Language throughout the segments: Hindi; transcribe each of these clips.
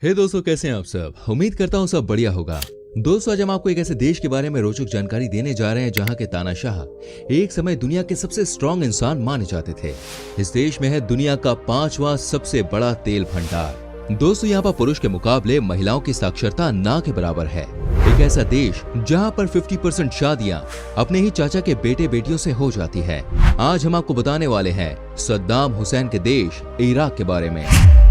हे दोस्तों, कैसे हैं आप सब। उम्मीद करता हूँ सब बढ़िया होगा। दोस्तों, आज हम आपको एक ऐसे देश के बारे में रोचक जानकारी देने जा रहे हैं जहाँ के तानाशाह एक समय दुनिया के सबसे स्ट्रॉन्ग इंसान माने जाते थे। इस देश में है दुनिया का 5वां सबसे बड़ा तेल भंडार। दोस्तों, यहाँ पर पुरुष के मुकाबले महिलाओं की साक्षरता ना के बराबर है। एक ऐसा देश जहाँ पर 50% शादियाँ अपने ही चाचा के बेटे बेटियों से हो जाती है। आज हम आपको बताने वाले हैं सद्दाम हुसैन के देश इराक के बारे में।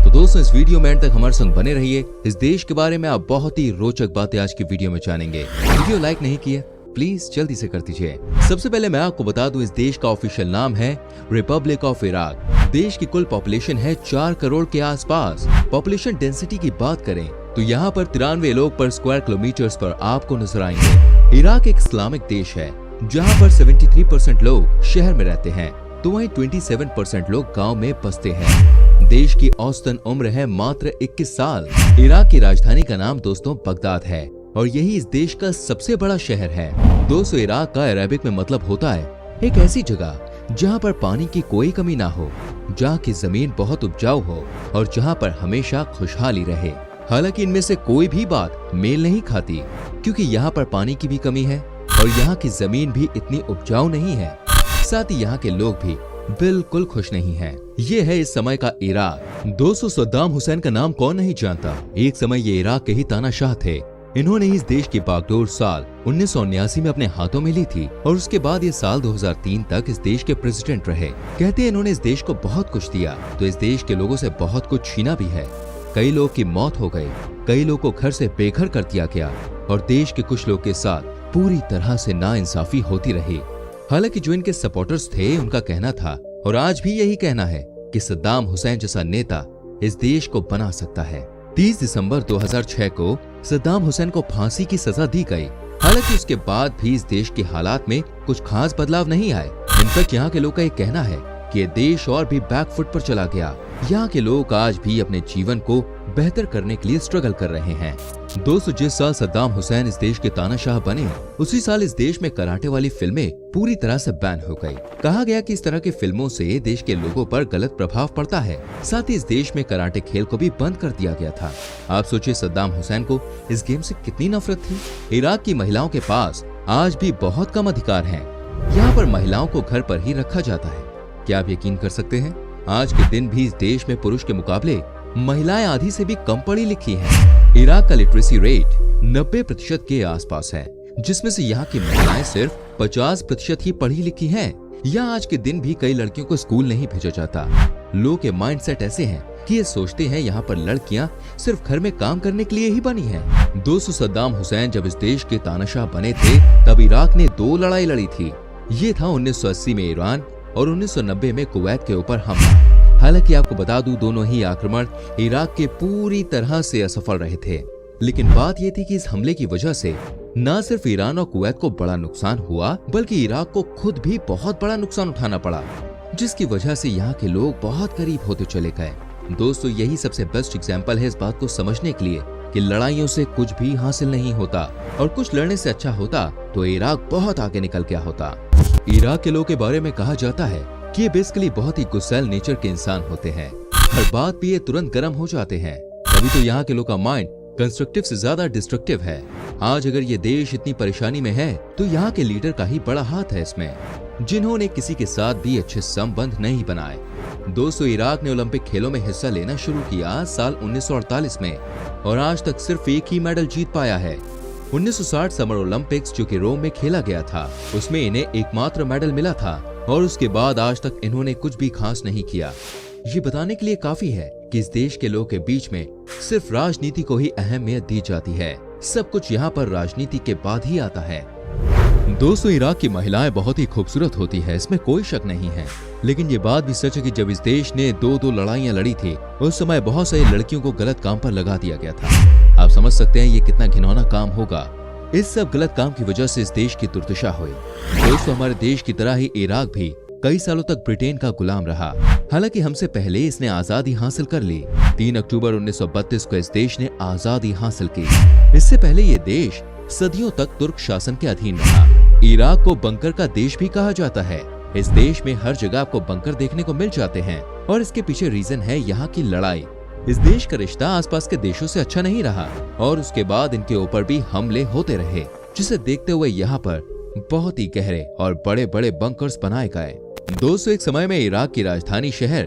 तो दोस्तों, इस वीडियो में एंड तक हमारे संग बने रहिए। इस देश के बारे में आप बहुत ही रोचक बातें आज की वीडियो में जानेंगे। वीडियो लाइक नहीं किया प्लीज जल्दी से कर दीजिए। सबसे पहले मैं आपको बता दूं, इस देश का ऑफिशियल नाम है रिपब्लिक ऑफ इराक। देश की कुल पॉपुलेशन है 4 करोड़ के आसपास। पॉपुलेशन डेंसिटी की बात करें तो यहाँ पर 93 लोग पर स्क्वायर किलोमीटर्स पर आपको नजर आएंगे। इराक एक इस्लामिक देश है जहाँ पर 73% लोग शहर में रहते हैं तो वहीं 27% लोग गाँव में बसते हैं। देश की औसतन उम्र है मात्र 21 साल। इराक की राजधानी का नाम दोस्तों बगदाद है और यही इस देश का सबसे बड़ा शहर है। दोस्तों, इराक का अरबिक में मतलब होता है एक ऐसी जगह जहाँ पर पानी की कोई कमी ना हो, जहाँ की जमीन बहुत उपजाऊ हो और जहाँ पर हमेशा खुशहाली रहे। हालांकि इनमें से कोई भी बात मेल नहीं खाती, क्योंकि यहाँ पर पानी की भी कमी है और यहाँ की जमीन भी इतनी उपजाऊ नहीं है। साथ ही यहाँ के लोग भी बिल्कुल खुश नहीं हैं। ये है इस समय का इराक। दोस्तों, सद्दाम हुसैन का नाम कौन नहीं जानता। एक समय ये इराक के ही तानाशाह थे। इन्होंने इस देश की बागडोर साल 1979 में अपने हाथों में ली थी और उसके बाद ये साल 2003 तक इस देश के प्रेसिडेंट रहे। कहते हैं इन्होंने इस देश को बहुत कुछ दिया तो इस देश के लोगों से बहुत कुछ छीना भी है। कई लोग की मौत हो गई, कई लोग को घर से बेघर कर दिया गया और देश के कुछ लोग के साथ पूरी तरह से नाइंसाफी होती रही। हालांकि जो इनके सपोर्टर्स थे उनका कहना था और आज भी यही कहना है कि सद्दाम हुसैन जैसा नेता इस देश को बना सकता है। 30 दिसंबर 2006 को सद्दाम हुसैन को फांसी की सजा दी गई। हालांकि उसके बाद भी इस देश के हालात में कुछ खास बदलाव नहीं आए। इनफैक्ट यहाँ के लोग का ये कहना है कि ये देश और भी बैकफुट पर चला गया। यहाँ के लोग आज भी अपने जीवन को बेहतर करने के लिए स्ट्रगल कर रहे हैं। दोस्तों, जिस साल सद्दाम हुसैन इस देश के तानाशाह बने उसी साल इस देश में कराटे वाली फिल्में पूरी तरह से बैन हो गई। कहा गया कि इस तरह की फिल्मों से देश के लोगों पर गलत प्रभाव पड़ता है। साथ ही इस देश में कराटे खेल को भी बंद कर दिया गया था। आप सोचिए सद्दाम हुसैन को इस गेम से कितनी नफरत थी। इराक की महिलाओं के पास आज भी बहुत कम अधिकार हैं। यहाँ पर महिलाओं को घर पर ही रखा जाता है। क्या आप यकीन कर सकते हैं, आज के दिन भी इस देश में पुरुष के मुकाबले महिलाएं आधी से भी कम पढ़ी लिखी हैं। इराक का लिटरेसी रेट 90% के आसपास है, जिसमें से यहाँ की महिलाएं सिर्फ 50% ही पढ़ी लिखी हैं। यहाँ आज के दिन भी कई लड़कियों को स्कूल नहीं भेजा जाता। लोगों के माइंडसेट ऐसे हैं कि ये सोचते हैं यहाँ पर लड़कियाँ सिर्फ घर में काम करने के लिए ही बनी हैं। दोस्तों, सद्दाम हुसैन जब इस देश के तानाशाह बने थे तब इराक ने 2 लड़ाई लड़ी थी। ये था 1980 में ईरान और 1990 में कुवैत के ऊपर हमला। हालांकि आपको बता दूं, दोनों ही आक्रमण इराक के पूरी तरह से असफल रहे थे। लेकिन बात यह थी कि इस हमले की वजह से न सिर्फ ईरान और कुवैत को बड़ा नुकसान हुआ बल्कि इराक को खुद भी बहुत बड़ा नुकसान उठाना पड़ा, जिसकी वजह से यहाँ के लोग बहुत गरीब होते चले गए। दोस्तों, यही सबसे बेस्ट एग्जाम्पल है इस बात को समझने के लिए कि लड़ाइयों से कुछ भी हासिल नहीं होता और कुछ लड़ने से अच्छा होता तो इराक बहुत आगे निकल गया होता। इराक के लोगों के बारे में कहा जाता है कि ये बेसिकली बहुत ही गुस्सैल नेचर के इंसान होते हैं। हर बात पे ये तुरंत गर्म हो जाते हैं। तभी तो यहाँ के लोगों का माइंड कंस्ट्रक्टिव से ज्यादा डिस्ट्रक्टिव है। आज अगर ये देश इतनी परेशानी में है तो यहाँ के लीडर का ही बड़ा हाथ है इसमें, जिन्होंने किसी के साथ भी अच्छे संबंध नहीं बनाए। दोस्तों, इराक ने ओलंपिक खेलों में हिस्सा लेना शुरू किया साल 1948 में और आज तक सिर्फ एक ही मेडल जीत पाया है। 1960 समर ओलंपिक्स जो कि रोम में खेला गया था, उसमें इन्हें एकमात्र मेडल मिला था और उसके बाद आज तक इन्होंने कुछ भी खास नहीं किया। ये बताने के लिए काफी है कि इस देश के लोगों के बीच में सिर्फ राजनीति को ही अहमियत दी जाती है। सब कुछ यहाँ पर राजनीति के बाद ही आता है। दोस्तों, इराक की महिलाएं बहुत ही खूबसूरत होती है, इसमें कोई शक नहीं है। लेकिन ये बात भी सच है कि जब इस देश ने 2 लड़ाइयां लड़ी थी उस समय बहुत सारी लड़कियों को गलत काम पर लगा दिया गया था। आप समझ सकते हैं ये कितना घिनौना काम होगा। इस सब गलत काम की वजह से इस देश की दुर्दशा हुई। दोस्तों, हमारे देश की तरह ही इराक भी कई सालों तक ब्रिटेन का गुलाम रहा। हालांकि हमसे पहले इसने आजादी हासिल कर ली। 3 अक्टूबर 1932 को इस देश ने आजादी हासिल की। इससे पहले ये देश सदियों तक तुर्क शासन के अधीन रहा। इराक को बंकर का देश भी कहा जाता है। इस देश में हर जगह आपको बंकर देखने को मिल जाते हैं और इसके पीछे रीजन है यहाँ की लड़ाई। इस देश का रिश्ता आसपास के देशों से अच्छा नहीं रहा और उसके बाद इनके ऊपर भी हमले होते रहे, जिसे देखते हुए यहाँ पर बहुत ही गहरे और बड़े बड़े बंकर्स बनाए गए। दोस्तों, एक समय में इराक की राजधानी शहर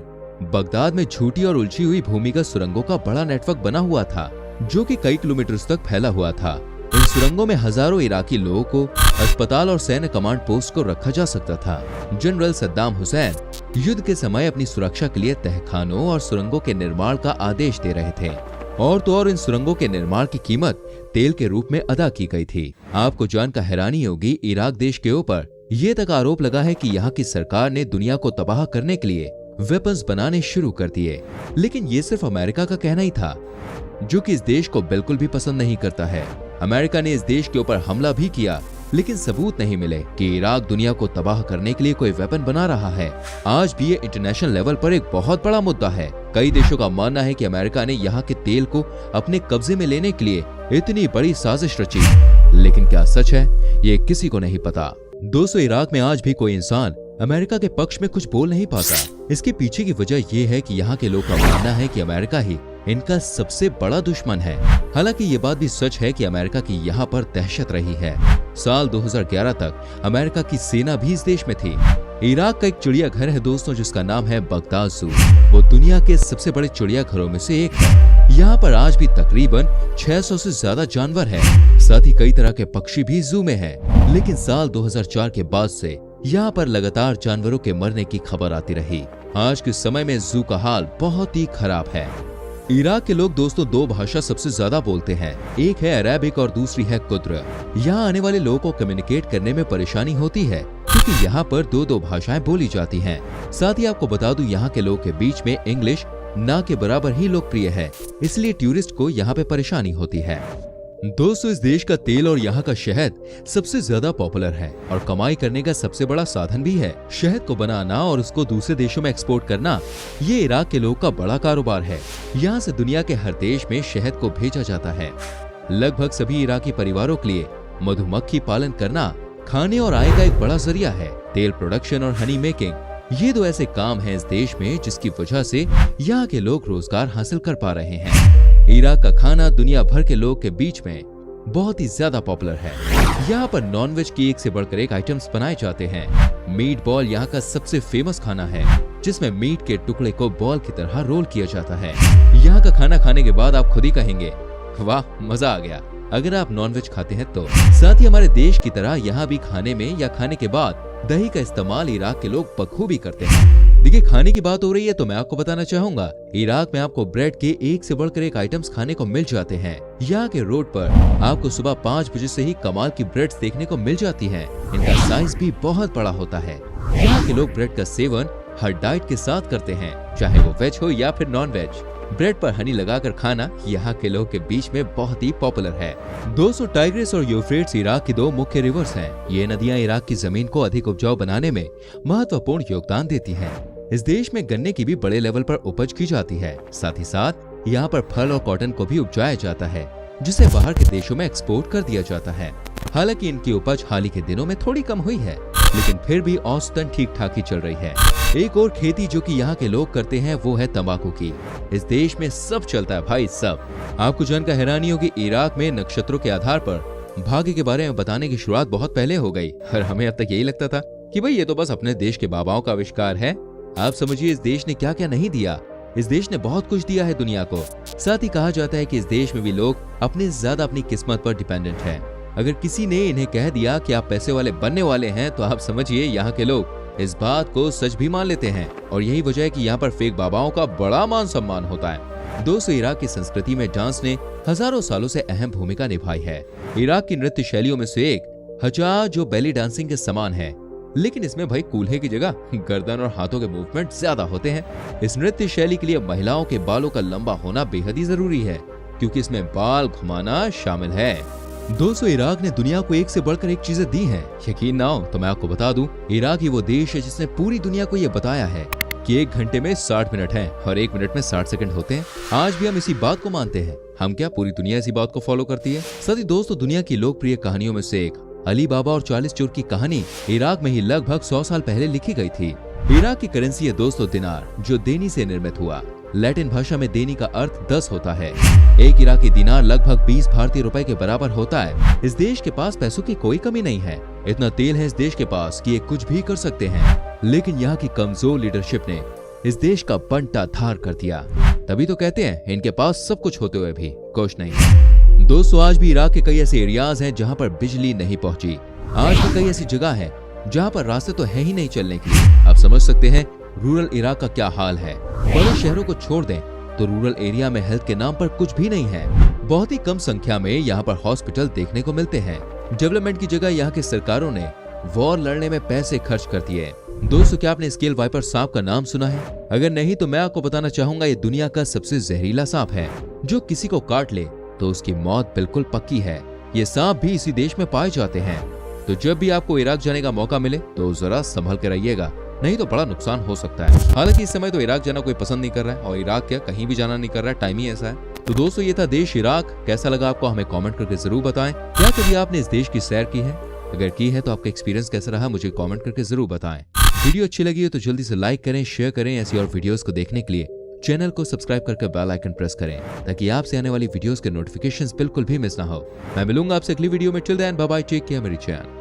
बगदाद में झूठी और उलझी हुई भूमिगत सुरंगों का बड़ा नेटवर्क बना हुआ था, जो कि कई किलोमीटर तक फैला हुआ था। इन सुरंगों में हजारों इराकी लोगों को, अस्पताल और सैन्य कमांड पोस्ट को रखा जा सकता था। जनरल सद्दाम हुसैन युद्ध के समय अपनी सुरक्षा के लिए तहखानों और सुरंगों के निर्माण का आदेश दे रहे थे। और तो और इन सुरंगों के निर्माण की कीमत तेल के रूप में अदा की गई थी। आपको जानकर हैरानी होगी, इराक देश के ऊपर ये तक आरोप लगा है कि यहाँ की सरकार ने दुनिया को तबाह करने के लिए वेपन्स बनाने शुरू कर दिए। लेकिन ये सिर्फ अमेरिका का कहना ही था, जो कि इस देश को बिल्कुल भी पसंद नहीं करता है। अमेरिका ने इस देश के ऊपर हमला भी किया, लेकिन सबूत नहीं मिले कि इराक दुनिया को तबाह करने के लिए कोई वेपन बना रहा है। आज भी ये इंटरनेशनल लेवल पर एक बहुत बड़ा मुद्दा है। कई देशों का मानना है कि अमेरिका ने यहाँ के तेल को अपने कब्जे में लेने के लिए इतनी बड़ी साजिश रची, लेकिन क्या सच है ये किसी को नहीं पता। दोस्तों, इराक में आज भी कोई इंसान अमेरिका के पक्ष में कुछ बोल नहीं पाता। इसके पीछे की वजह ये है कि यहाँ के लोग का मानना है कि अमेरिका ही इनका सबसे बड़ा दुश्मन है। हालांकि ये बात भी सच है कि अमेरिका की यहाँ पर दहशत रही है। साल 2011 तक अमेरिका की सेना भी इस देश में थी। इराक का एक चिड़ियाघर है दोस्तों, जिसका नाम है बगदाद जू। वो दुनिया के सबसे बड़े चिड़ियाघरों में से एक है। यहाँ पर आज भी तकरीबन 600 से ज्यादा जानवर हैं। साथ ही कई तरह के पक्षी भी जू में हैं। लेकिन साल 2004 के बाद से यहाँ पर लगातार जानवरों के मरने की खबर आती रही। आज के समय में जू का हाल बहुत ही खराब है। इराक के लोग दोस्तों दो भाषा सबसे ज्यादा बोलते हैं, एक है अरेबिक और दूसरी है कुर्द। यहाँ आने वाले लोगों को कम्युनिकेट करने में परेशानी होती है, क्योंकि यहाँ पर दो भाषाएं बोली जाती हैं। साथ ही आपको बता दूं, यहाँ के लोगों के बीच में इंग्लिश ना के बराबर ही लोकप्रिय है, इसलिए टूरिस्ट को यहाँ पे परेशानी होती है। दोस्तों, इस देश का तेल और यहाँ का शहद सबसे ज्यादा पॉपुलर है और कमाई करने का सबसे बड़ा साधन भी है। शहद को बनाना और उसको दूसरे देशों में एक्सपोर्ट करना, ये इराक के लोगों का बड़ा कारोबार है। यहाँ से दुनिया के हर देश में शहद को भेजा जाता है। लगभग सभी इराकी परिवारों के लिए मधुमक्खी पालन करना खाने और आय का एक बड़ा जरिया है। तेल प्रोडक्शन और हनी मेकिंग, ये दो ऐसे काम हैं इस देश में जिसकी वजह से यहाँ के लोग रोजगार हासिल कर पा रहे हैं। इराक का खाना दुनिया भर के लोग के बीच में बहुत ही ज्यादा पॉपुलर है। यहाँ पर नॉनवेज की एक से बढ़कर एक आइटम्स बनाए जाते हैं। मीट बॉल यहाँ का सबसे फेमस खाना है, जिसमें मीट के टुकड़े को बॉल की तरह रोल किया जाता है। यहाँ का खाना खाने के बाद आप खुद ही कहेंगे, वाह मजा आ गया, अगर आप नॉनवेज खाते हैं तो। साथ ही हमारे देश की तरह यहाँ भी खाने में या खाने के बाद दही का इस्तेमाल इराक के लोग बखूबी करते हैं। देखिए, खाने की बात हो रही है तो मैं आपको बताना चाहूंगा, इराक में आपको ब्रेड के एक से बढ़कर एक आइटम्स खाने को मिल जाते हैं। यहाँ के रोड पर आपको सुबह 5 बजे से ही कमाल की ब्रेड्स देखने को मिल जाती हैं। इनका साइज भी बहुत बड़ा होता है। यहाँ के लोग ब्रेड का सेवन हर डाइट के साथ करते हैं, चाहे वो वेज हो या फिर नॉन वेज। ब्रेड पर हनी लगाकर खाना यहाँ के लोग के बीच में बहुत ही पॉपुलर है। दोस्तों, टाइग्रिस और यूफ्रेट्स इराक की दो मुख्य रिवर्स हैं। ये नदियाँ इराक की जमीन को अधिक उपजाऊ बनाने में महत्वपूर्ण योगदान देती हैं। इस देश में गन्ने की भी बड़े लेवल पर उपज की जाती है। साथ ही साथ यहाँ पर फल और कॉटन को भी उपजाया जाता है, जिसे बाहर के देशों में एक्सपोर्ट कर दिया जाता है। हालांकि इनकी उपज हाल ही के दिनों में थोड़ी कम हुई है, लेकिन फिर भी औसतन ठीक ठाक ही चल रही है। एक और खेती जो कि यहाँ के लोग करते हैं वो है तंबाकू की। इस देश में सब चलता है भाई, सब। आपको जानकर हैरानी होगी, इराक में नक्षत्रों के आधार पर भाग्य के बारे में बताने की शुरुआत बहुत पहले हो गई और हमें अब तक यही लगता था कि भाई ये तो बस अपने देश के बाबाओं का आविष्कार है। आप समझिए इस देश ने क्या क्या नहीं दिया। इस देश ने बहुत कुछ दिया है दुनिया को। साथ ही कहा जाता है कि इस देश में भी लोग अपने ज्यादा अपनी किस्मत पर डिपेंडेंट हैं। अगर किसी ने इन्हें कह दिया कि आप पैसे वाले बनने वाले हैं तो आप समझिए यहाँ के लोग इस बात को सच भी मान लेते हैं। और यही वजह है कि यहाँ पर फेक बाबाओं का बड़ा मान सम्मान होता है। दोस्तों, इराक की संस्कृति में डांस ने हजारों सालों से अहम भूमिका निभाई है। इराक की नृत्य शैलियों में से एक हजा जो बेली डांसिंग के समान है, लेकिन इसमें भाई कूल्हे की जगह गर्दन और हाथों के मूवमेंट ज्यादा होते हैं। इस नृत्य शैली के लिए महिलाओं के बालों का लंबा होना बेहद ही जरूरी है, क्योंकि इसमें बाल घुमाना शामिल है। दोस्तों, इराक ने दुनिया को एक से बढ़कर एक चीजें दी हैं। यकीन ना हो तो मैं आपको बता दूं, इराक ही वो देश है जिसने पूरी दुनिया को ये बताया है कि 1 घंटे में 60 मिनट हैं और 1 मिनट में 60 सेकंड होते हैं। आज भी हम इसी बात को मानते हैं। हम क्या, पूरी दुनिया इसी बात को फॉलो करती है। साथ ही दोस्तों, दुनिया की लोकप्रिय कहानियों में से एक अली बाबा और 40 चोर की कहानी इराक में ही लगभग 100 साल पहले लिखी गई थी। इराक की करेंसी है दोस्तों दिनार, जो देनी से निर्मित हुआ। लैटिन भाषा में देनी का अर्थ 10 होता है। एक इराकी दिनार लगभग 20 भारतीय रुपए के बराबर होता है। इस देश के पास पैसों की कोई कमी नहीं है। इतना तेल है इस देश के पास कि ये कुछ भी कर सकते हैं, लेकिन यहाँ की कमजोर लीडरशिप ने इस देश का बंटा धार कर दिया। तभी तो कहते हैं इनके पास सब कुछ होते हुए भी कुछ नहीं। दोस्तों, आज भी इराक के कई ऐसे एरियाज हैं जहाँ पर बिजली नहीं पहुंची। आज भी कई ऐसी जगह है जहाँ पर रास्ते तो है ही नहीं चलने के लिए। आप समझ सकते हैं रूरल इराक का क्या हाल है। बड़े शहरों को छोड़ दें तो रूरल एरिया में हेल्थ के नाम पर कुछ भी नहीं है। बहुत ही कम संख्या में यहाँ पर हॉस्पिटल देखने को मिलते हैं। डेवलपमेंट की जगह यहाँ की सरकारों ने वॉर लड़ने में पैसे खर्च कर दिए। दोस्तों, क्या आपने स्केल वाइपर सांप का नाम सुना है? अगर नहीं तो मैं आपको बताना चाहूंगा, ये दुनिया का सबसे जहरीला सांप है। जो किसी को काट ले तो उसकी मौत बिल्कुल पक्की है। ये सांप भी इसी देश में पाए जाते हैं। तो जब भी आपको इराक जाने का मौका मिले तो जरा संभल कर रहिएगा, नहीं तो बड़ा नुकसान हो सकता है। हालांकि इस समय तो इराक जाना कोई पसंद नहीं कर रहा है, और इराक क्या कहीं भी जाना नहीं कर रहा है, टाइम ही ऐसा है। तो दोस्तों, ये था देश इराक। कैसा लगा आपको हमें कमेंट करके जरूर बताएं। क्या कभी आपने इस देश की सैर की है? अगर की है तो आपका एक्सपीरियंस कैसा रहा मुझे कमेंट करके जरूर बताएं। वीडियो अच्छी लगी हो तो जल्दी से लाइक करें, शेयर करें। ऐसी और वीडियोस को देखने के लिए चैनल को सब्सक्राइब करके बेल आइकन प्रेस करें, ताकि आपसे आने वाली वीडियोस के नोटिफिकेशंस बिल्कुल भी मिस ना हो। मैं मिलूंगा आपसे अगली वीडियो में। Till then bye bye, take care मेरी चैनल।